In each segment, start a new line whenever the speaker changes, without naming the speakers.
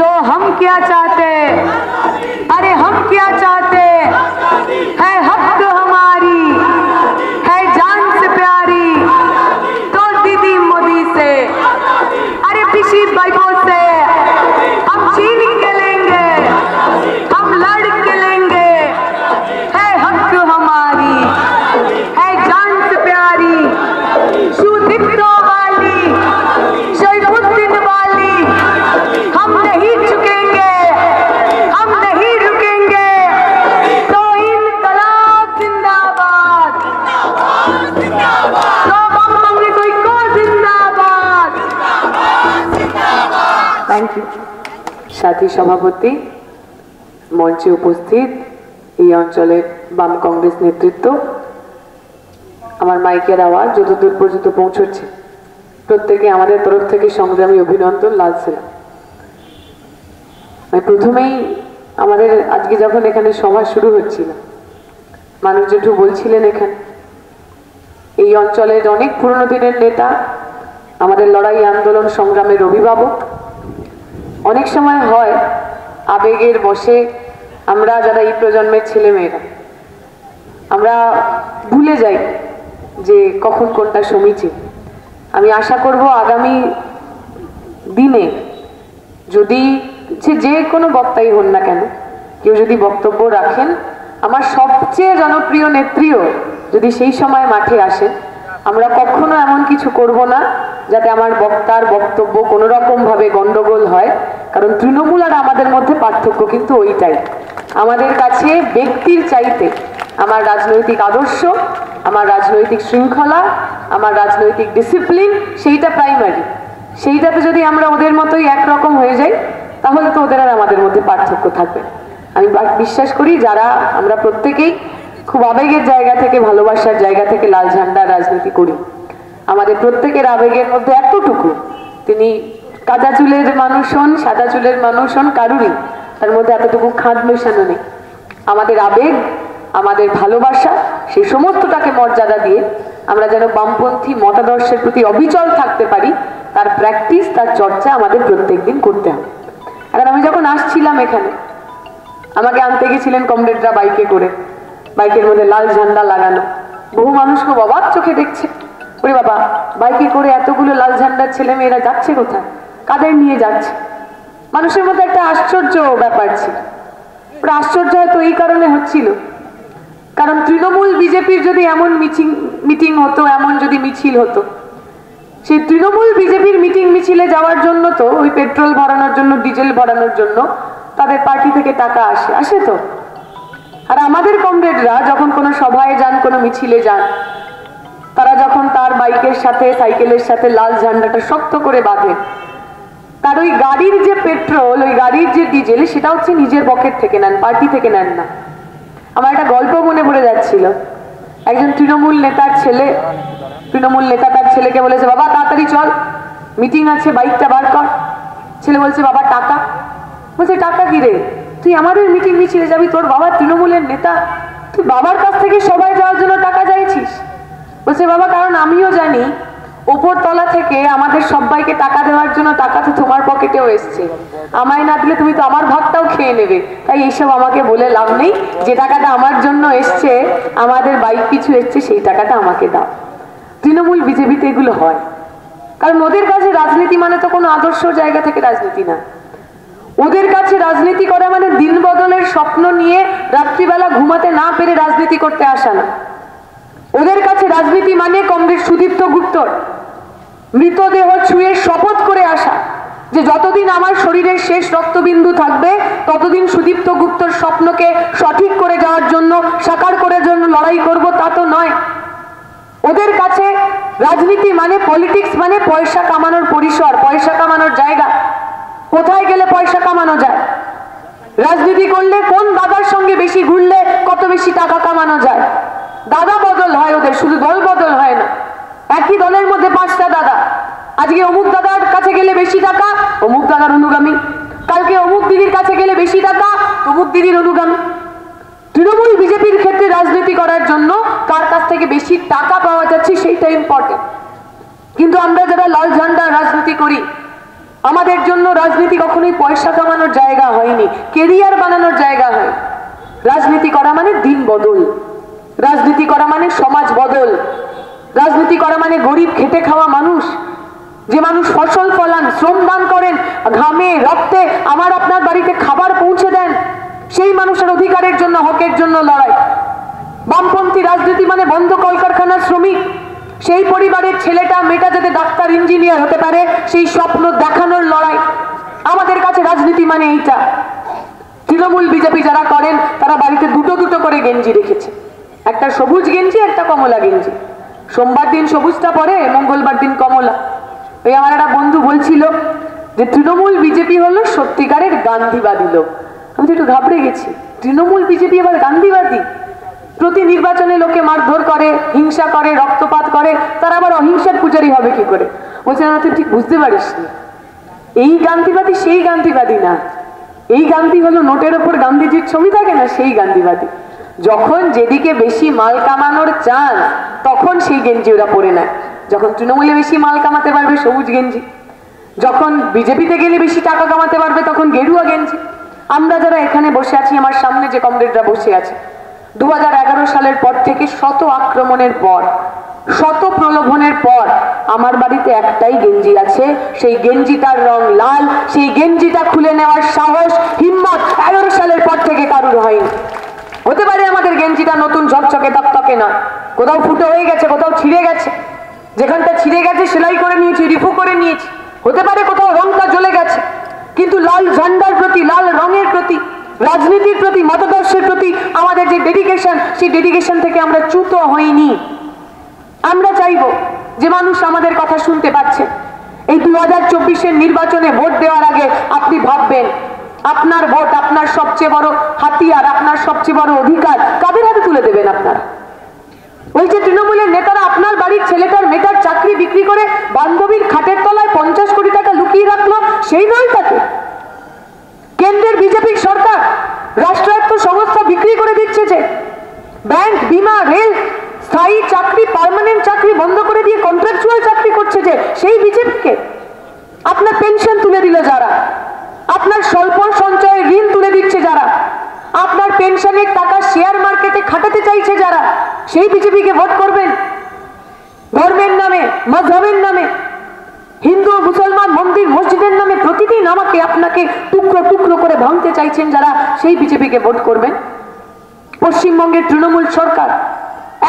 तो हम क्या चाहते, अरे हम क्या चाहते है, हक हमारी है जान से प्यारी, तो दीदी मोदी से, अरे पिछली भाइयों से हम छीन के लेंगे, हम लड़ के लेंगे, है हक हमारी है जान से प्यारी, शुद्धित्व वाली शैफुद्दीन वाली, हम नहीं झुकेंगे, हम नहीं रुकेंगे, तो इनकलाब जिंदाबाद, तो बम कांग्रेस को जिंदाबाद। Thank you. साथी सभापति, मंचे उपस्थित এই অঞ্চলের বাম কংগ্রেস নেতৃত্ব, আমার মাইকের আওয়াজ যতদূর পর্যন্ত পৌঁছচ্ছে প্রত্যেকে আমাদের তরফ থেকে সংগ্রামী অভিনন্দন। লাল সেনা। প্রথমেই আমাদের আজকে যখন এখানে সভা শুরু হচ্ছিল, মানুষ জেঠু বলছিলেন এখানে এই অঞ্চলের অনেক পুরনো দিনের নেতা, আমাদের লড়াই আন্দোলন সংগ্রামের অভিভাবক। অনেক সময় হয় আবেগের বশে আমরা যারা এই প্রজন্মের ছেলেমেয়েরা আমরা ভুলে যাই যে কখন কোনটা সমীচীন। আমি আশা করব আগামী দিনে যদি যে কোনো বক্তাই হন না কেন, কেউ যদি বক্তব্য রাখেন, আমার সবচেয়ে জনপ্রিয় নেত্রীও যদি সেই সময় মাঠে আসেন, আমরা কখনো এমন কিছু করব না যাতে আমার বক্তার বক্তব্য কোনো রকমভাবে গন্ডগোল হয়। কারণ তৃণমূল আর আমাদের মধ্যে পার্থক্য কিন্তু ওইটাই, আমাদের কাছে ব্যক্তির চাইতে আমার রাজনৈতিক আদর্শ, আমার রাজনৈতিক শৃঙ্খলা, আমার রাজনৈতিক ডিসিপ্লিন সেইটা প্রাইমারি। সেইটাতে যদি আমরা ওদের মতোই একরকম হয়ে যাই তাহলে তো ওদের আর আমাদের মধ্যে পার্থক্য থাকবে। আমি বিশ্বাস করি যারা আমরা প্রত্যেকেই খুব আবেগের জায়গা থেকে, ভালোবাসার জায়গা থেকে লাল ঝান্ডার রাজনীতি করি, আমাদের প্রত্যেকের আবেগের মধ্যে এতটুকু, তিনি কাঁচা চুলের মানুষ হন, সাদা চুলের মানুষ হন, কারুরই তার মধ্যে এতটুকু খাদ মেশানো নেই। আমাদের আবেগ, আমাদের ভালোবাসা, সেই সমস্তটাকে মর্যাদা দিয়ে আমরা যেন বামপন্থী মতাদর্শের প্রতি অবিচল থাকতে পারি, তার প্র্যাকটিস, তার চর্চা আমাদের প্রত্যেকদিন করতে হবে। এখন আমি যখন আসছিলাম এখানে, আমাকে আনতে গেছিলেন কমরেডরা বাইকে করে, বাইকের মধ্যে লাল ঝান্ডা লাগানো, বহু মানুষ খুব অবাক চোখে দেখছে, ওরে বাবা বাইকে করে এতগুলো লাল ঝান্ডার ছেলে মেয়েরা যাচ্ছে কোথায়, কাদের নিয়ে যাচ্ছে? মানুষের মধ্যে একটা আশ্চর্য ব্যাপার ছিল। ওরা আশ্চর্য হয়তো এই কারণে হচ্ছিল, কারণ তৃণমূল বিজেপির যদি এমন মিটিং হতো, এমন যদি মিছিল হতো, সেই তৃণমূল বিজেপির মিটিং মিছিলে যাওয়ার জন্য তো ওই পেট্রোল ভরানোর জন্য, ডিজেল ভরানোর জন্য তাদের পার্টি থেকে টাকা আসে তো। আর আমাদের কমরেডরা যখন কোনো সভায় যান, কোনো মিছিলে যান, তারা যখন তার বাইকের সাথে, সাইকেলের সাথে লাল ঝান্ডাটা শক্ত করে বাঁধে, তার ওই গাড়ির যে পেট্রোল, ওই গাড়ির যে ডিজেল, সেটা হচ্ছে নিজের পকেট থেকে নেন, পার্টি থেকে নেন না। আমার একটা গল্প মনে পড়ে যাচ্ছিল, একজন তৃণমূল নেতার ছেলে, তৃণমূল নেতা তার ছেলেকে বলেছে, বাবা তাড়াতাড়ি চল, মিটিং আছে, বাইকটা বার কর। ছেলে বলছে, বাবা টাকা। বলছে, টাকা কি রে, তুই আমাদের মিটিং মিছিলে যাবি, তোর বাবা তৃণমূলের নেতা, তুই বাবার কাছ থেকে সবাই যাওয়ার জন্য টাকা চাইছিস? বলছে, বাবা কারণ আমিও জানি ওপর তলা থেকে আমাদের সবাইকে টাকা দেওয়ার জন্য টাকা তো তোমার পকেটেও এসছে, আমায় না দিলে তুমি তো আমার ভাগটাও খেয়ে নেবে, তাই এইসব আমাকে বলে লাভ নেই, যে টাকাটা আমার জন্য এসছে, আমাদের বাইক পিছু এসছে, সেই টাকাটা আমাকে দাও। তৃণমূল বিজেপিতে এগুলো হয়, কারণ ওদের কাছে রাজনীতি মানে তো কোনো আদর্শ জায়গা থেকে রাজনীতি না। ওদের কাছে রাজনীতি করা মানে দিন বদলের স্বপ্ন নিয়ে রাত্রিবেলা ঘুমাতে না পেরে রাজনীতি করতে আসা না। ওদের কাছে রাজনীতি মানে কমরেড সুদীপ্ত গুপ্তর মৃতদেহ ছুঁয়ে শপথ করে আসা, যে যতদিন আমার শরীরের শেষ রক্তবিন্দু থাকবে ততদিন সুদীপ্ত গুপ্তর স্বপ্নকে সঠিক করে যাওয়ার জন্য, সাকার করার জন্য লড়াই করব, তা তো নয়। ওদের কাছে রাজনীতি মানে, পলিটিক্স মানে পয়সা কামানোর পরিসর, পয়সা কামানোর জায়গা, কোথায় গেলে পয়সা কামানো যায়, রাজনীতি করলে কোন দাদার সঙ্গে বেশি ঘুরলে কত বেশি টাকা কামানো যায়। দাদা বদল হয় ওদের, শুধু দল বদল হয় না। একই দলের মধ্যে 5টা দাদা, আজকে অমুক দাদার কাছে গেলে বেশি টাকা, অমুক দাদার অনুগামী, কালকে অমুক দিদির কাছে গেলে বেশি টাকা, অমুক দিদির অনুগামী। তৃণমূল বিজেপির ক্ষেত্রে রাজনীতি করার জন্য কার কাছ থেকে বেশি টাকা পাওয়া যাচ্ছে সেইটা ইম্পর্টেন্ট। কিন্তু আমরা যারা লাল ঝান্ডা রাজনীতি করি, আমাদের জন্য রাজনীতি কখনোই পয়সা কামানোর জায়গা হয়নি, কেরিয়ার বানানোর জায়গা হয়। রাজনীতি করা মানে দিন বদল, রাজনীতি করা মানে সমাজ বদল, রাজনীতি করা মানে গরিব খেটে খাওয়া মানুষ, যে মানুষ ফসল ফলান, শ্রম দান করেন, ঘামে রক্তে আমার আপনার বাড়িতে খাবার পৌঁছে দেন, সেই মানুষের অধিকারের জন্য, হকের জন্য লড়াই। বামপন্থী রাজনীতি মানে বন্ধ কলকারখানার শ্রমিক, সেই পরিবারের ছেলেটা মেয়েটা যাতে ডাক্তার ইঞ্জিনিয়ার হতে পারে সেই স্বপ্ন দেখানোর লড়াই। আমাদের কাছে রাজনীতি মানে এইটা। তৃণমূল বিজেপি যারা করেন তারা বাড়িতে দুটো দুটো করে গেঞ্জি রেখেছে, একটা সবুজ গেঞ্জি, একটা কমলা গেঞ্জি। সোমবার দিন সবুজটা পরে, মঙ্গলবার দিন কমলা। ওই আমার একটা বন্ধু বলছিল যে তৃণমূল বিজেপি হলো সত্যিকারের গান্ধীবাদী লোক। আমি তো একটু ঘাবড়ে গেছি, তৃণমূল বিজেপি আবার গান্ধীবাদী? প্রতি নির্বাচনে লোকে মারধর করে, হিংসা করে, রক্তপাত করে, তারা আবার অহিংসার পূজারী হবে কি করে? বলছে না, তুই ঠিক বুঝতে পারিস না, এই গান্ধীবাদী সেই গান্ধীবাদী না। এই গান্ধী হলো নোটের ওপর গান্ধীজির ছবি থাকে না, সেই গান্ধীবাদী। যখন যেদিকে বেশি মাল কামানোর চান তখন সেই গেঞ্জি ওরা পরে নেয়। যখন তৃণমূলে বেশি মাল কামাতে পারবে সবুজ গেঞ্জি, যখন বিজেপিতে গেলে বেশি টাকা কামাতে পারবে তখন গেরুয়া গেঞ্জি। আমরা যারা এখানে বসে আছি, আমার সামনে যে কমরেডরা বসে আছে, 2011 সালের পর থেকে শত আক্রমণের পর, শত প্রলোভনের পর আমার বাড়িতে একটাই গেঞ্জি আছে, সেই গেঞ্জিটার রং লাল। সেই গেঞ্জিটা খুলে নেওয়ার সাহস, হিম্মত 11 সালের পর থেকে কারুর হয়নি। হতে পারে আমাদের গেঞ্জিটা নতুন ঝকঝকে তকতকে না, কোথাও ফুটো হয়ে গেছে, কোথাও ছিঁড়ে গেছে, যেখানটা ছিঁড়ে গেছে সেলাই করে নিয়েছি, রিফু করে নিয়েছি, হতে পারে কোথাও রংটা জ্বলে গেছে, কিন্তু লাল ঝান্ডার প্রতি, লাল রঙের প্রতি, রাজনীতির প্রতি, মতাদর্শের প্রতি আমাদের যে ডেডিকেশন, সেই ডেডিকেশন থেকে আমরা চ্যুত হইনি। আমরা চাইব যে মানুষ আমাদের কথা শুনতে পাচ্ছে। এই 2024-এর নির্বাচনে ভোট দেওয়ার আগে আপনি ভাববেন আপনার ভোট আপনার সবচেয়ে বড় হাতিয়ার, আপনার সবচেয়ে বড় অধিকার কাদের হাতে তুলে দেবেন আপনারা? ওই যে তৃণমূলের নেতারা আপনার বাড়ির ছেলেটার মেয়েটার চাকরি বিক্রি করে বান্ধবীর খাটের তলায় 50 কোটি টাকা লুকিয়ে রাখলো, সেই দলটাকে? কেন্দ্রের বিজেপির সরকার রাষ্ট্রায়ত্ত সংস্থা বিক্রি করে দিচ্ছে, যে ব্যাংক, বিমা, রেল, স্থায়ী চাকরি, পার্মানেন্ট চাকরি বন্ধ করে দিয়ে কন্ট্রাকচুয়াল চাকরি করছে, যে সেই বিজেপিকে? আপনার পেনশন তুলে দিল যারা, আপনার স্বল্প সঞ্চয়ের ঋণ তুলে দিচ্ছে যারা, আপনার পেনশনের টাকা শেয়ার মার্কেটে খাটাতে চাইছে যারা, সেই বিজেপিকে ভোট করবেন? ধর্মের নামে, মজহবের নামে, হিন্দু মুসলমান মন্দির মসজিদের নামে প্রতিদিন আমাকে আপনাকে টুকরো টুকরো করে ভাঙতে চাইছেন যারা, সেই বিজেপিকে ভোট করবেন? পশ্চিমবঙ্গের তৃণমূল সরকার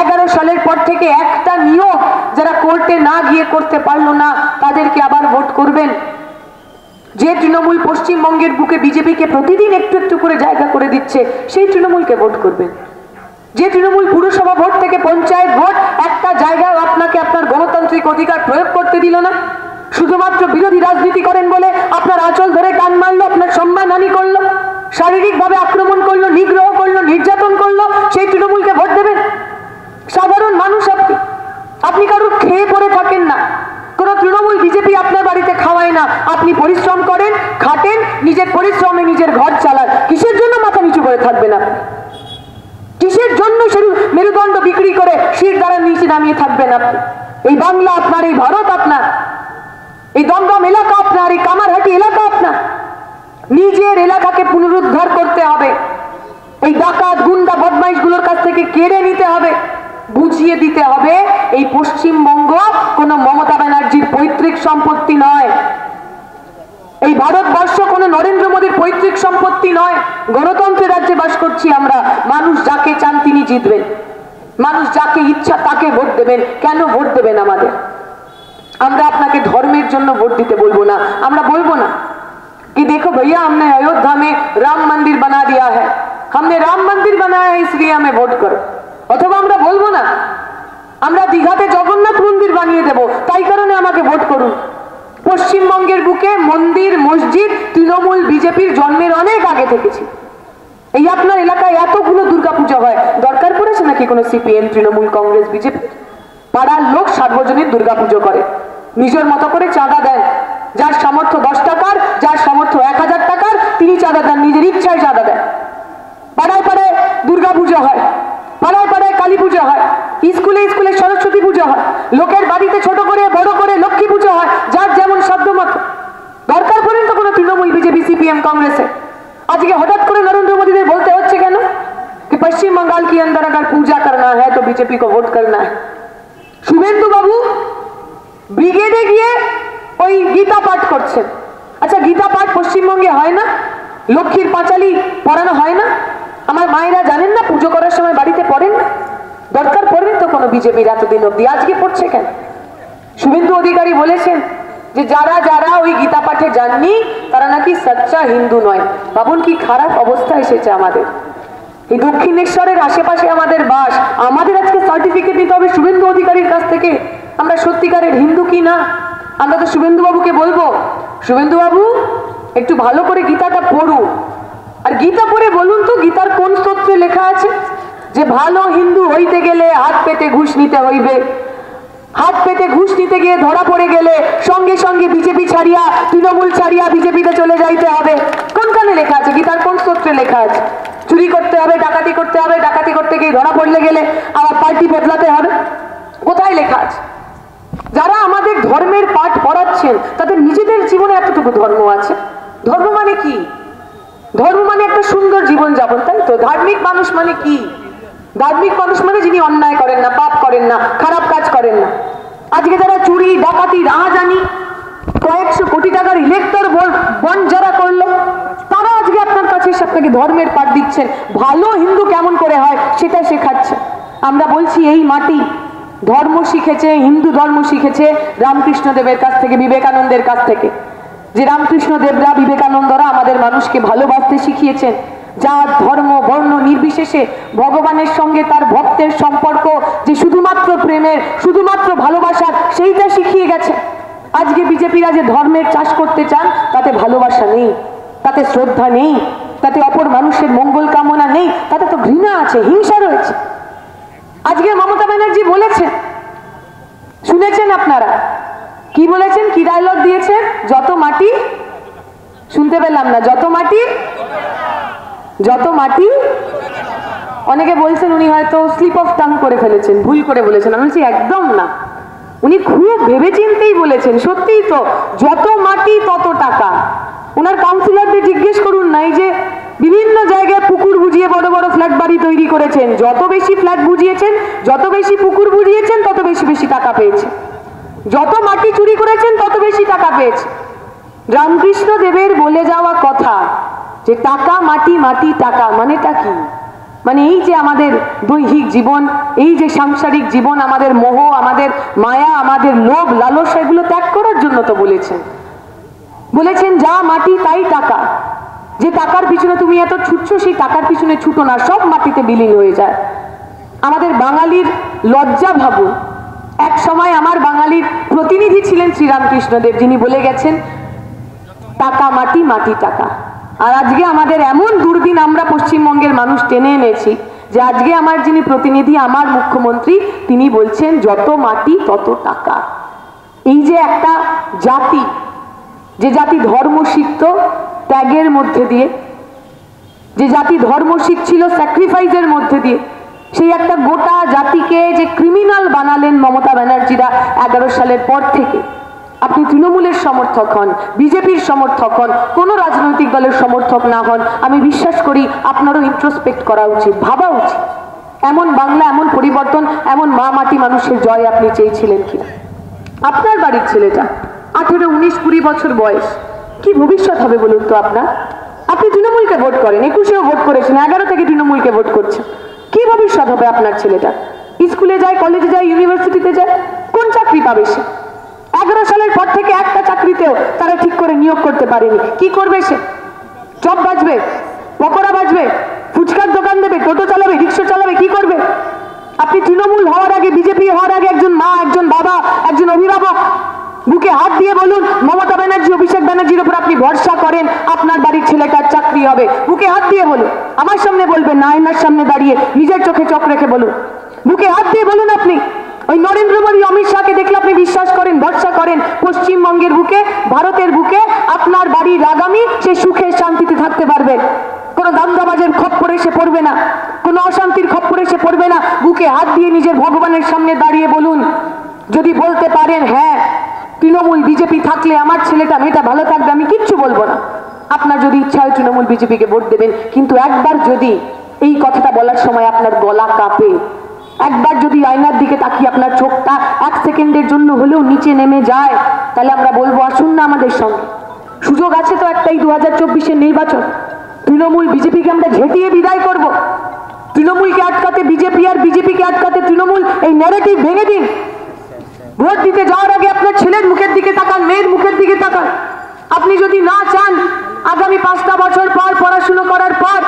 11 সালের পর থেকে একটা নিয়োগ যারা কোর্টে না গিয়ে করতে পারলো না, তাদেরকে আবার ভোট করবেন? যে তৃণমূল পশ্চিমবঙ্গের বুকে বিজেপিকে প্রতিদিন একটু একটু করে জায়গা করে দিচ্ছে, সেই তৃণমূলকে ভোট করবেন? যে তৃণমূল পুরসভা ভোট থেকে পঞ্চায়েত ভোট একটা জায়গায় আপনাকে আপনার গণতান্ত্রিক অধিকার প্রয়োগ করতে দিল না, শুধুমাত্র বিরোধী রাজনীতি করেন বলে আপনার আঁচল ধরে টান মারলো, আপনার সম্মানহানি করলো, শারীরিকভাবে আক্রমণ করলো, নিগ্রহ করলো, নির্যাতন করলো, সেই তৃণমূলকে ভোট দেবেন? সাধারণ মানুষ আপনি, আপনি কারোর খেয়ে পড়ে থাকেন না, কোন তৃণমূল বিজেপি আপনার বাড়িতে খাওয়ায় না, আপনি পরিশ্রম করেন, খাটেন, নিজের পরিশ্রমে নিজের ঘর চালান, কিসের জন্য মাথা নিচু করে থাকবেন আপনি? কিসের জন্য মেরুদণ্ড বিক্রি করে শির দ্বারা নিচে নামিয়ে থাকবেন আপনি? এই বাংলা আপনার, এই ভারত আপনার, এই দমদম এলাকা আপনার, এই কামারহাটি এলাকা আপনার। নিজের এলাকাকে পুনরুদ্ধার করতে হবে, এই ডাকাত গুন্ডা বদমাইশ গুলোর কাছ থেকে কেড়ে নিতে হবে, বুঝিয়ে দিতে হবে এই পশ্চিমবঙ্গ কোনো মমতা ব্যানার্জির পৈতৃক সম্পত্তি নয়, এই ভারতবর্ষ কোনো নরেন্দ্র মোদীর পৈতৃক সম্পত্তি নয়। গণতন্ত্রের রাজ্যে বাস করছি আমরা। মানুষ যাকে চান তিনি জিতবেন, মানুষ যাকে ইচ্ছা তাকে ভোট দেবেন। কেন ভোট দেবেন আমাদের? আমরা আপনাকে ধর্মের জন্য ভোট দিতে বলবো না, আমরা বলবো না कि देखो भैया हमने अयोध्या में राम मंदिर बना दिया है, हमने राम मंदिर बनाया है इसलिए हमें ভোট করো। অথবা আমরা বলবো না আমরা দীঘাতে জগন্নাথ মন্দির বানিয়ে দেব তাই কারণে আমাকে ভোট করুন। পশ্চিমবঙ্গের বুকে মন্দির মসজিদ তৃণমূল বিজেপির জন্মের অনেক আগে থেকেছি। এই আপনার এলাকায় এতগুলো দুর্গাপূজা হয়, দরকার পড়েছে নাকি কোনো সিপিএম, তৃণমূল, কংগ্রেস, বিজেপি? পাড়ার লোক সার্বজনীন দুর্গাপুজো করে, নিজের মতো করে চাঁদা দেন, যার সামর্থ্য 10 টাকার, যার সামর্থ্য 1000 টাকার, তিনি চাঁদা দেন, নিজের ইচ্ছায় চাঁদা দেন। পাড়ায় পাড়ায় দুর্গাপুজো হয়, পাড়ায় পাড়ায় কালী পুজো হয়, স্কুলে স্কুলে সরস্বতী পুজো হয়, লোকের বাড়িতে ছোট করে বড় করে লক্ষ্মী পুজো হয়, যার যেমন সাধ্য মতো। দরকার बीजेपी को वोट करना है। शुभेंदु बाबू ब्रिगेडे गিয়ে ওই গীতা পাঠ করছেন। আচ্ছা, গীতা পাঠ পশ্চিমবঙ্গে হয় না? লক্ষ্মীর পাঁচালী পড়ানো হয় না? আমার মায়েরা জানেন না পুজো করার সময় বাড়িতে পড়েন না? দরকার পড়েন তো কোনো বিজেপির এতদিন অব্দি, আজকে পড়ছে কেন? শুভেন্দু অধিকারী বলেছেন যে যারা যারা ওই গীতা পাঠে যাননি তারা নাকি সচ্চা হিন্দু নয়। ভাবুন কি খারাপ অবস্থা এসেছে আমাদের। এই দক্ষিণেশ্বরের আশেপাশে আমাদের বাস, আমাদের আজকে সার্টিফিকেট নিতে হবে শুভেন্দু অধিকারীর কাছ থেকে আমরা সত্যিকারের হিন্দু কি না। আমরা তো শুভেন্দু বাবুকে বলবো, শুভেন্দু বাবু একটু ভালো করে গীতাটা পড়ুন, আর গীতা পড়ে বলুন তো গীতার কোন স্তোত্রে লেখা আছে যে ভালো হিন্দু হইতে গেলে হাত পেতে ঘুষ নিতে হইবে, হাত পেতে ঘুষ নিতে গিয়ে ধরা পড়ে গেলে সঙ্গে সঙ্গে বিজেপি ছাড়িয়া তৃণমূল ছাড়িয়া বিজেপিতে চলে যাইতে হবে। কোনখানে লেখা আছে? গীতার কোন স্তোত্রে লেখা আছে? চুরি করতে হবে, ডাকাতি করতে হবে, ডাকাতি করতে গিয়ে ধরা পড়লে গেলে আবার পার্টি বদলাতে হবে? কোথায় লেখা আছে? যারা আমাদের ধর্মের পাঠ পড়াচ্ছেন তাদের নিজেদের জীবনে এতটুকু ধর্ম আছে। ধর্ম মানে কি? ধর্ম মানে একটা সুন্দর জীবন যাপন, তাই তো? ধার্মিক মানুষ মানে কি? ধার্মিক মানুষ মানে যিনি অন্যায় করেন না, পাপ করেন না, খারাপ কাজ করেন না। আজকে যারা চুরি ডাকাতি রাহাজানি কয়েকশো কোটি টাকার ইলেকটর বন্ড যারা করলো তারা আজকে আপনার কাছে এসে আপনাকে ধর্মের পাঠ দিচ্ছেন, ভালো হিন্দু কেমন করে হয় সেটা শেখাচ্ছে। আমরা বলছি এই মাটি ধর্ম শিখেছে, হিন্দু ধর্ম শিখেছে রামকৃষ্ণ দেবের কাছ থেকে, বিবেকানন্দের কাছ থেকে। যে রামকৃষ্ণ দেবরা বিবেকানন্দরা আমাদের মানুষকে ভালোবাসতে শিখিয়েছেন, যার ধর্ম বর্ণ নির্বিশেষে ভগবানের সঙ্গে তার ভক্তের সম্পর্ক যে শুধুমাত্র প্রেমের, শুধুমাত্র ভালোবাসার, সেইটা শিখিয়ে গেছে। আজকে বিজেপিরা যে ধর্মের চাষ করতে চান তাতে ভালোবাসা নেই, তাতে শ্রদ্ধা নেই, তাতে অপর মানুষের মঙ্গল কামনা নেই, তাতে তো ঘৃণা আছে, হিংসা রয়েছে। আজকে মমতা ব্যানার্জি বলেছেন, শুনেছেন আপনারা কি বলেছেন, কি ডায়লগ দিয়েছেন? যত মাটি, শুনতে পেলাম না, যত মাটি, যত মাটি। অনেকে বলছেন উনি হয়তো স্লিপ অফ টাং করে ফেলেছেন, ভুল করে বলেছেন। আমি বলছি একদম না, উনি খুব ভেবেচিন্তেই বলেছেন। সত্যিই তো, যত মাটি তত টাকা। ওনার কাউন্সিলরদের জিজ্ঞেস করুন না, এই যে বিভিন্ন জায়গায় পুকুর বুঝিয়ে বড় বড় ফ্ল্যাট বাড়ি তৈরি করেছেন, যত বেশি ফ্ল্যাট বুঝিয়েছেন, যত বেশি পুকুর বুঝিয়েছেন, তত বেশি বেশি টাকা পেয়েছে। যত মাটি চুরি করেছেন তত বেশি টাকা পেয়েছে। রামকৃষ্ণ দেবের বলে যাওয়া কথা যে টাকা মাটি, মাটি টাকা, মানেটা কি? মানে এই যে আমাদের দৈহিক জীবন, এই যে সাংসারিক জীবন, আমাদের মোহ, আমাদের মায়া, আমাদের লোভ লালসা, এগুলো ত্যাগ করার জন্য তো বলেছেন। বলেছেন যা মাটি তাই টাকা। যে টাকার পিছনে তুমি এত ছুটছো, সেই টাকার পিছনে ছুটো না, সব মাটিতে বিলীন হয়ে যায়। আমাদের বাঙালির লজ্জা ভাবুন, এক সময় আমার বাঙালির প্রতিনিধি ছিলেন শ্রীরামকৃষ্ণ দেব, যিনি বলে গেছেন টাকা মাটি, মাটি টাকা। আর আজকে আমাদের এমন দুর্দিন আমরা পশ্চিমবঙ্গের মানুষ টেনে এনেছি যে আজকে আমার যিনি প্রতিনিধি, আমার মুখ্যমন্ত্রী, তিনি বলছেন যত মাটি তত টাকা। এই যে একটা জাতি, যে জাতি ধর্ম শিখত ত্যাগের মধ্যে দিয়ে, যে জাতি ধর্ম শিখছিল স্যাক্রিফাইসের মধ্যে দিয়ে, সেই একটা গোটা জাতিকে যে ক্রিমিনাল বানালেন মমতা ব্যানার্জিরা 11 সালের পর থেকে। আপনি তৃণমূলের সমর্থক হন, বিজেপির সমর্থক হন, কোনো রাজনৈতিক দলের সমর্থক না হন, আমি বিশ্বাস করি আপনারও ইন্ট্রোস্পেক্ট করা উচিত, ভাবা উচিত এমন বাংলা, এমন পরিবর্তন, এমন মা মাটি মানুষের জয় আপনি চেয়েছিলেন কিনা। আপনার বাড়ির ছেলেটা 18, 19, 20 বছর বয়স, কি ভবিষ্যৎ হবে বলুন তো আপনার? আপনি তৃণমূলকে ভোট করেন, 21-এও ভোট করেছেন, 11 থেকে তৃণমূলকে ভোট করছেন। কি ভবিষ্যৎ হবে আপনার ছেলেটা? স্কুলে যায়, কলেজে যায়, ইউনিভার্সিটিতে যায়, কোন চাকরি পাবে সে? 11 সালের পর থেকে একটা চাকরিতেও তারা ঠিক করে নিয়োগ করতে পারেনি। কি করবে সে? চপ বাজবে, পকোড়া বাজবে, ফুচকার দোকান দেবে, টোটো চালাবে, রিক্সা চালাবে, কি করবে? আপনি তৃণমূল হওয়ার আগে, বিজেপি হওয়ার আগে একজন মা, একজন বাবা, একজন অভিভাবক, বুকে হাত দিয়ে বলুন মমতা ব্যানার্জি, অভিষেক ব্যানার্জির উপর আপনি ভরসা করেন, আপনার বাড়ির ছেলেটার চাকরি হবে। বুকে হাত দিয়ে বলুন, আমার সামনে বলবেন না, আয়নার সামনে দাঁড়িয়ে নিজের চোখে চোখ রেখে বলুন, বুকে হাত দিয়ে বলুন। আপনি ওই নরেন্দ্র মোদী, অমিত শাহকে দেখলে আপনি বিশ্বাস করেন, ভরসা করেন পশ্চিমবঙ্গের বুকে, ভারতের বুকে আপনার বাড়ির আগামী সে সুখে শান্তিতে থাকতে পারবে, কোনো দাঙ্গাবাজের খপ্পরে সে পড়বে না, কোনো অশান্তির খপ্পরে সে পড়বে না। বুকে হাত দিয়ে নিজের ভগবানের সামনে দাঁড়িয়ে বলুন, যদি বলতে পারেন হ্যাঁ তৃণমূল বিজেপি থাকলে আমার ছেলেটা মেয়েটা ভালো থাকবে, আমি কিচ্ছু বলবো না। আপনার যদি ইচ্ছা হয় তৃণমূল বিজেপিকে ভোট দেবেন, কিন্তু একবার যদি এই কথাটা বলার সময় আপনার গলা কাঁপে, একবার যদি আয়নার দিকে তাকিয়ে আপনার চোখটা 1 সেকেন্ডের জন্য হলেও নিচে নেমে যায়, তাহলে আমরা বলবো আসুন না আমাদের সঙ্গে। সুযোগ আছে তো একটাই, 2024-এর নির্বাচন। তৃণমূল বিজেপিকে আমরা ঝেঁটিয়ে বিদায় করব। তৃণমূলকে আটকাতে বিজেপি আর বিজেপিকে আটকাতে তৃণমূল, এই ন্যারেটিভ ভেঙে দিন। ভোট দিতে যাওয়ার আগে আপনার ছেলের মুখের দিকে তাকান, মেয়ের মুখের দিকে তাকান। আপনি যদি না চান আগামী 5টা বছর পর পড়াশুনো করার পর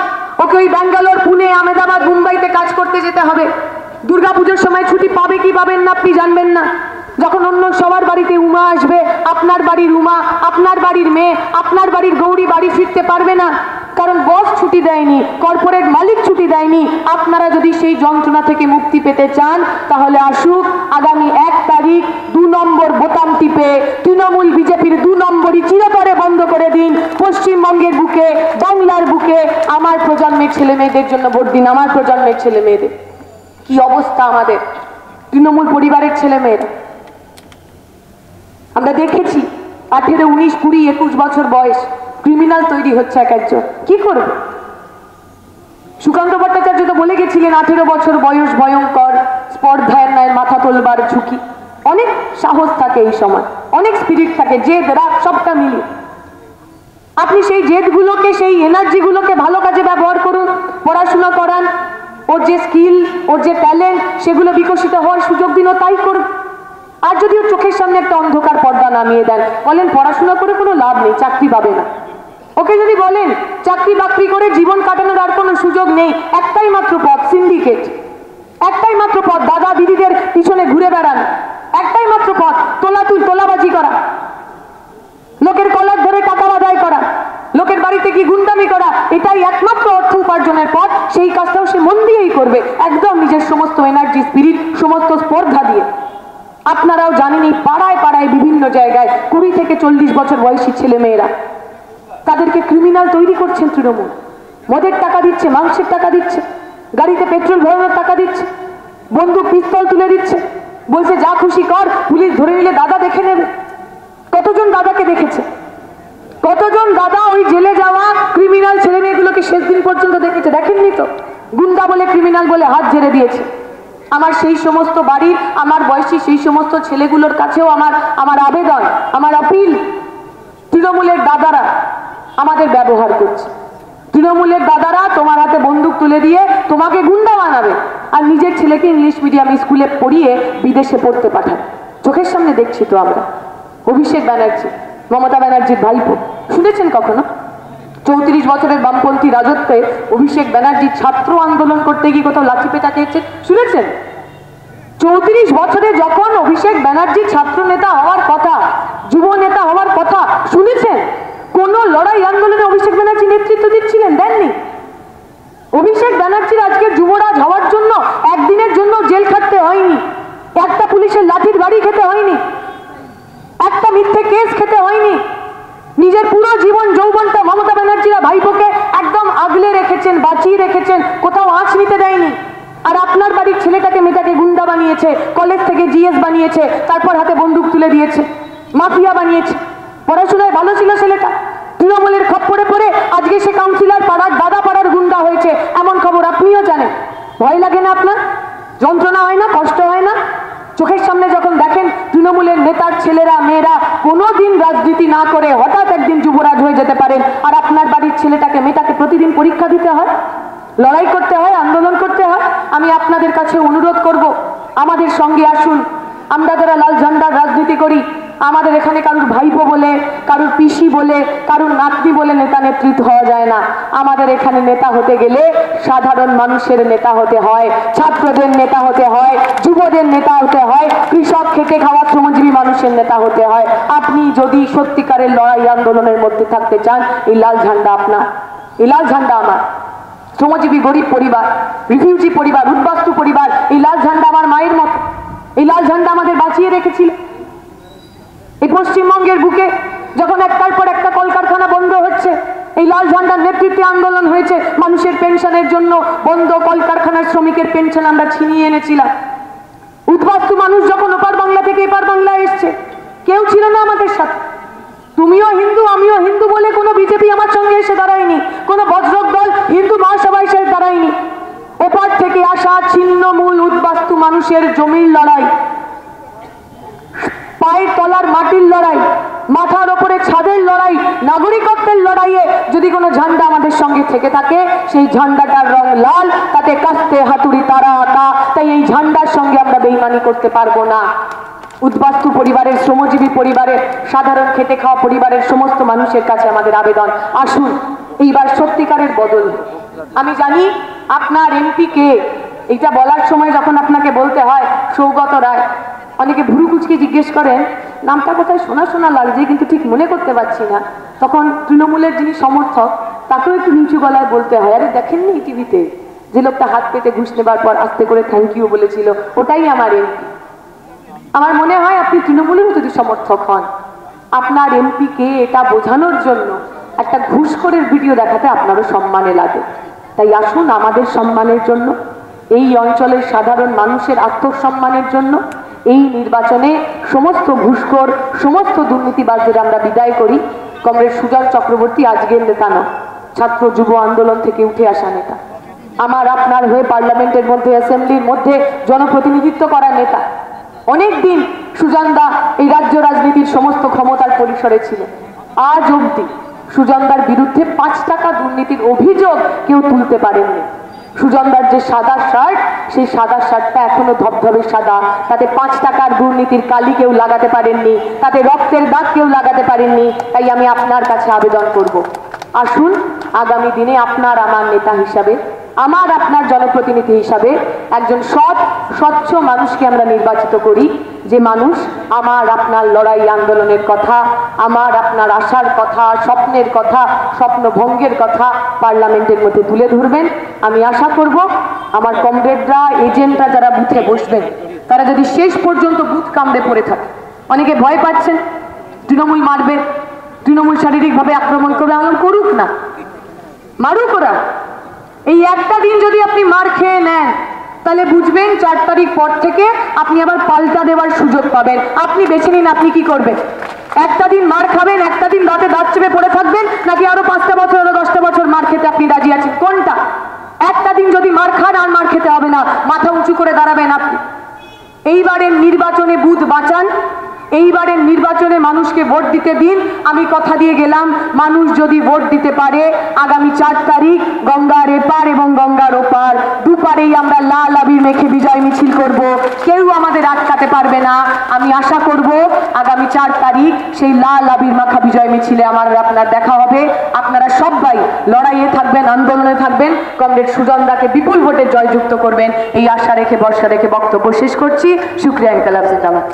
ওকে ওই ব্যাঙ্গালোর, পুনে, আহমেদাবাদ, মুম্বাইতে কাজ করতে যেতে হবে, দুর্গাপুজোর সময় ছুটি পাবে কি পাবেন না আপনি জানবেন না। যখন অন্য সবার বাড়িতে উমা আসবে, আপনার বাড়ির উমা, আপনার বাড়ির মেয়ে, আপনার বাড়ির গৌরী বাড়ি ফিরতে পারবে না, কারণ বস ছুটি দেয়নি, কর্পোরেট মালিক ছুটি দেয়নি। আপনারা যদি সেই যন্ত্রণা থেকে মুক্তি পেতে চান তাহলে আসুক আগামী 1 তারিখ 2 নম্বর বোতাম টিপে তৃণমূল বিজেপির 2 নম্বরই চিরতরে বন্ধ করে দিন। পশ্চিমবঙ্গের বুকে, বাংলার বুকে আমার প্রজন্মের ছেলে মেয়েদের জন্য ভোট দিন। আমার প্রজন্মের ছেলে মেয়েদের কি অবস্থা, আমাদের তৃণমূল পরিবারের ছেলে মেয়েরা আমরা দেখেছি 18, 19, 20, 21 বছর বয়স ক্রিমিনাল তৈরি হচ্ছে এক একজন। কি করবে? সুকান্ত ভট্টাচার্য তো বলে গেছিলেন 18 বছর বয়স ভয়ঙ্কর, স্পর্ধায় নাই মাথা তোলবার ঝুঁকি। অনেক সাহস থাকে এই সময়, অনেক স্পিরিট থাকে, জেদ রাগ সবটা মিলিয়ে। আপনি সেই জেদগুলোকে, সেই এনার্জিগুলোকে ভালো কাজে ব্যবহার করুন, পড়াশোনা করান, ওর যে স্কিল, ওর যে ট্যালেন্ট সেগুলো বিকশিত হওয়ার সুযোগ দিন, তাই করুন। আর যদি ওর চোখের সামনে একটা অন্ধকার পর্দা নামিয়ে দেন, বলেন পড়াশোনা করে কোনো লাভ নেই, চাকরি পাবে না, ওকে যদি বলেন চাকরি বাকরি করে জীবন কাটানোর আর কোনো সুযোগ নেই, একটাই মাত্র পথ সিন্ডিকেট, একটাই মাত্র পথ দাদা দিদিদের পিছনে ঘুরে বেড়ান, একটাই মাত্র পথ তোলাবাজি করা, লোকের কলার ধরে টাকা আদায় করা, লোকের বাড়িতে কি গুন্ডামি করা, এটাই একমাত্র অর্থ উপার্জনের পথ। সেই কাজটাও সে মন দিয়েই করবে, একদম নিজের সমস্ত এনার্জি, স্পিরিট, সমস্ত স্পর্ধা দিয়ে। আপনারাও জানেন এই পাড়ায় পাড়ায় বিভিন্ন জায়গায় 20 থেকে 40 বছর বয়সী ছেলে মেয়েরা, তাদেরকে ক্রিমিনাল তৈরি করছেন তৃণমূল। মদের টাকা দিচ্ছে, মাংসের টাকা দিচ্ছে, গাড়িতে পেট্রোল ভরানোর টাকা দিচ্ছে, বন্দুক পিস্তল তুলে দিচ্ছে, বলছে যা খুশি কর, পুলিশ ধরে নিলে দাদা দেখে নেবে। কতজন দাদাকে দেখেছে? কতজন দাদা ওই জেলে যাওয়া ক্রিমিনাল ছেলে মেয়েগুলোকে শেষ দিন পর্যন্ত দেখেছে? দেখেননি তো? গুন্ডা বলে, ক্রিমিনাল বলে হাত ঝেড়ে দিয়েছে। আমার সেই সমস্ত বাড়ির, আমার বয়সী সেই সমস্ত ছেলেগুলোর কাছেও আমার আবেদন, আমার আপিল, তৃণমূলের দাদারা আমাদের ব্যবহার করছে। তৃণমূলের দাদারা তোমার হাতে বন্দুক তুলে দিয়ে তোমাকে গুন্ডা বানাবে, আর নিজের ছেলেকে ইংলিশ মিডিয়াম স্কুলে পড়িয়ে বিদেশে পড়তে পাঠাবে। চোখের সামনে দেখছি তো আমরা। অভিষেক ব্যানার্জি, মমতা ব্যানার্জির ভাইপো, শুনেছেন কখনো? 34 বছরের বামপন্থী রাজত্বে অভিষেক ব্যানার্জি ছাত্র আন্দোলন করতে গিয়ে কোথাও লাঠি পেটা খেয়েছে? শুনেছেন? 34 বছরে যখন অভিষেক ব্যানার্জি ছাত্র নেতা হওয়ার কথা, যুব নেতা হওয়ার কথা, শুনেছেন কোন লড়াই আন্দোলনে অভিষেক ব্যানার্জি নেতৃত্ব দিচ্ছিলেন? দেননি। অভিষেক ব্যানার্জির আজকে যুবরাজ হওয়ার জন্য একদিনের জন্য জেল খাটতে হয়নি, একটা পুলিশের লাঠির বাড়ি খেতে হয়নি, একটা মিথ্যে কেস খেতে হয়নি। নিজের পুরো জীবন যৌবনটা মমতা ব্যানার্জিরা ভাইপোকে একদম আগলে রেখেছেন, বাঁচিয়ে রেখেছেন, কোথাও আঁচ নিতে দেয়নি। আর আপনার বাড়ির ছেলেটাকে মেয়েটাকে গুন্ডা বানিয়েছে, কলেজ থেকে জিএস বানিয়েছে, তারপর হাতে বন্দুক তুলে দিয়েছে, মাফিয়া বানিয়েছে। পড়াশোনায় ভালো ছিল ছেলেটা, তৃণমূলের খপ্পরে পড়ে আজকে সে কাউন্সিলর, পাড়ার দাদা পাড়ার গুন্ডা হয়েছে, এমন খবর আপনিও জানেন। ভয় লাগে না আপনার? যন্ত্রণা হয় না? কষ্ট হয় না? চোখের সামনে যখন দেখেন তৃণমূলের নেতার ছেলেরা মেয়েরা কোনোদিন রাজনীতি না করে হঠাৎ একদিন যুবরাজ হয়ে যেতে পারেন, আর আপনার বাড়ির ছেলেটাকে মেয়েটাকে প্রতিদিন পরীক্ষা দিতে হয়, লড়াই করতে হয়, আন্দোলন করতে হয়। আমি আপনাদের কাছে অনুরোধ করব, আমাদের সঙ্গে আসুন। আমরা যারা লাল ঝান্ডার রাজনীতি করি, আমাদের এখানে কারুর ভাইপো বলে, কারুর পিসি বলে, কারুর নাতনি বলে নেতা নেতৃত্ব হওয়া যায় না। আমাদের এখানে নেতা হতে গেলে সাধারণ মানুষের নেতা হতে হয়, ছাত্রদের নেতা হতে হয়, যুবদের নেতা হতে হয়, কৃষক খেটে খাওয়া শ্রমজীবী মানুষের নেতা হতে হয়। আপনি যদি সত্যিকারের লড়াই আন্দোলনের মধ্যে থাকতে চান, এই লাল ঝান্ডা আপনার, এই লাল ঝান্ডা আমার। শ্রমজীবী গরিব পরিবার, রিফিউজি পরিবার, উদ্বাস্তু পরিবার, এই লাল ঝান্ডা আমার মায়ের মতো। এই লাল ঝান্ডা আমাদের বাঁচিয়ে রেখেছিল। এই পশ্চিমবঙ্গের বুকে যখন একটার পর একটা কলকারখানা বন্ধ হচ্ছে, এই লাল ঝান্ডার নেতৃত্বে আন্দোলন হয়েছে। মানুষের পেনশনের জন্য বন্ধ কলকারখানার শ্রমিকের পেনশন আমরা ছিনিয়ে এনেছিলাম। উদ্বাস্তু মানুষ যখন ওপার বাংলা থেকে এপার বাংলায় এসছে, কেউ ছিল না আমাদের সাথে। তুমিও হিন্দু আমিও হিন্দু বলে কোনো বিজেপি আমার সঙ্গে এসে দাঁড়ায়নি, কোনো বজ্রক দল হিন্দু মহাসভায় এসে দাঁড়ায়নি। ওপার থেকে আসা ছিন্নমূল উদ্বাস্তু মানুষের জমির লড়াই, পায়ের তলার মাটির লড়াই, মাথার ওপরে ছাদের লড়াই, নাগরিকত্বের লড়াইয়ে যদি কোনো ঝান্ডা আমাদের সঙ্গে থেকে থাকে, সেই ঝান্ডাটার রং লাল, তাতে কাস্তে হাতুড়ি তারা আঁকা। তাই এই ঝান্ডার সঙ্গে আমরা বেইমানি করতে পারবো না। উদ্বাস্তু পরিবারের, শ্রমজীবী পরিবারের, সাধারণ খেটে খাওয়া পরিবারের সমস্ত মানুষের কাছে আমাদের আবেদন, আসুন এইবার সত্যিকারের বদল। আমি জানি আপনার এমপি কে, এইটা বলার সময় যখন আপনাকে বলতে হয় সৌগত রায়, অনেকে ভুরু কুচকে জিজ্ঞেস করেন নামটা কোথায় শোনা শোনা লাগছে কিন্তু ঠিক মনে করতে পারছি না। তখন তৃণমূলের যিনি সমর্থক তাকেও একটু নিচু গলায় বলতে হয়, আরে দেখেননি টিভিতে যে লোকটা হাত পেতে ঘুষ নেবার পর আস্তে করে থ্যাংক ইউ বলেছিল, ওটাই আমার এমপি। আমার মনে হয় আপনি তৃণমূলেরও যদি সমর্থক হন, আপনার এমপি কে এটা বোঝানোর জন্য একটা ঘুষখোরের ভিডিও দেখাতে আপনারও সম্মানে লাগে। তাই আসুন আমাদের সম্মানের জন্য, এই অঞ্চলের সাধারণ মানুষের আত্মসম্মানের জন্য এই নির্বাচনে সমস্ত ঘুষখোর, সমস্ত দুর্নীতিবাজদের আমরা বিদায় করি। কমরেড সুজন চক্রবর্তী আজকের নেতা নয়, ছাত্র যুব আন্দোলন থেকে উঠে আসা নেতা, আমার আপনার হয়ে পার্লামেন্টের মধ্যে, অ্যাসেম্বলির মধ্যে জনপ্রতিনিধিত্ব করা নেতা। অনেকদিন সুজনদা এই রাজ্য রাজনীতির সমস্ত ক্ষমতার পরিসরে ছিলেন। আজ অবধি সুজনদার বিরুদ্ধে 5 টাকা দুর্নীতির অভিযোগ কেউ তুলতে পারেননি। সুজনদার যে সাদা শার্ট, সেই সাদা শার্টটা এখনো ধবধবে সাদা, তাতে 5 টাকার দুর্নীতির কালি কেউ লাগাতে পারেননি, তাতে রক্তের দাগ কেউ লাগাতে পারেননি। তাই আমি আপনার কাছে আবেদন করব, আসুন আগামী দিনে আপনার আমার নেতা হিসাবে, আমার আপনার জনপ্রতিনিধি হিসাবে একজন সৎ স্বচ্ছ মানুষকে আমরা নির্বাচিত করি, যে মানুষ আমার আপনার লড়াই আন্দোলনের কথা, আমার আপনার আশার কথা, স্বপ্নের কথা, স্বপ্নভঙ্গের কথা পার্লামেন্টের মধ্যে তুলে ধরবেন। আমি আশা করব আমার কমরেডরা, এজেন্টরা যারা বুথে বসবেন, তারা যদি শেষ পর্যন্ত বুথ কামড়ে পড়ে থাকে, অনেকে ভয় পাচ্ছেন তৃণমূল মারবে, তৃণমূল শারীরিকভাবে আক্রমণ করবে, আন্দোলন করুক না, মারুক ওরা। এই একটা দিন যদি আপনি মার খেয়ে নেন, তাহলে বুঝবেন 4 তারিখ পর থেকে আপনি আবার পাল্টা দেওয়ার সুযোগ পাবেন। আপনি বেছে নিন আপনি কি করবেন। একটা দিন মার খাবেন, একটা দিন দাঁতে দাঁত চেপে পড়ে থাকবেন, নাকি আরো 5টা বছর, আরো 10টা বছর মার খেতে আপনি রাজি আছেন, কোনটা? একটা দিন যদি মার খান আর মার খেতে হবে না, মাথা উঁচু করে দাঁড়াবেন আপনি। এইবারের নির্বাচনে বুথ বাঁচান, এইবারের নির্বাচনে মানুষকে ভোট দিতে দিন। আমি কথা দিয়ে গেলাম, মানুষ যদি ভোট দিতে পারে, আগামী 4 তারিখ গঙ্গার এপার এবং গঙ্গার ওপার দুপারেই আমরা লাল আবির মেখে বিজয় মিছিল করব, কেউ আমাদের আটকাতে পারবে না। আমি আশা করব আগামী 4 তারিখ সেই লাল আবির মাখা বিজয় মিছিলে আমার আপনার দেখা হবে। আপনারা সবাই লড়াইয়ে থাকবেন, আন্দোলনে থাকবেন, কমরেড সুজনদাকে বিপুল ভোটে জয়যুক্ত করবেন, এই আশা রেখে, ভরসা রেখে বক্তব্য শেষ করছি। শুকরিয়া, ইনকালাব জিন্দাবাদ।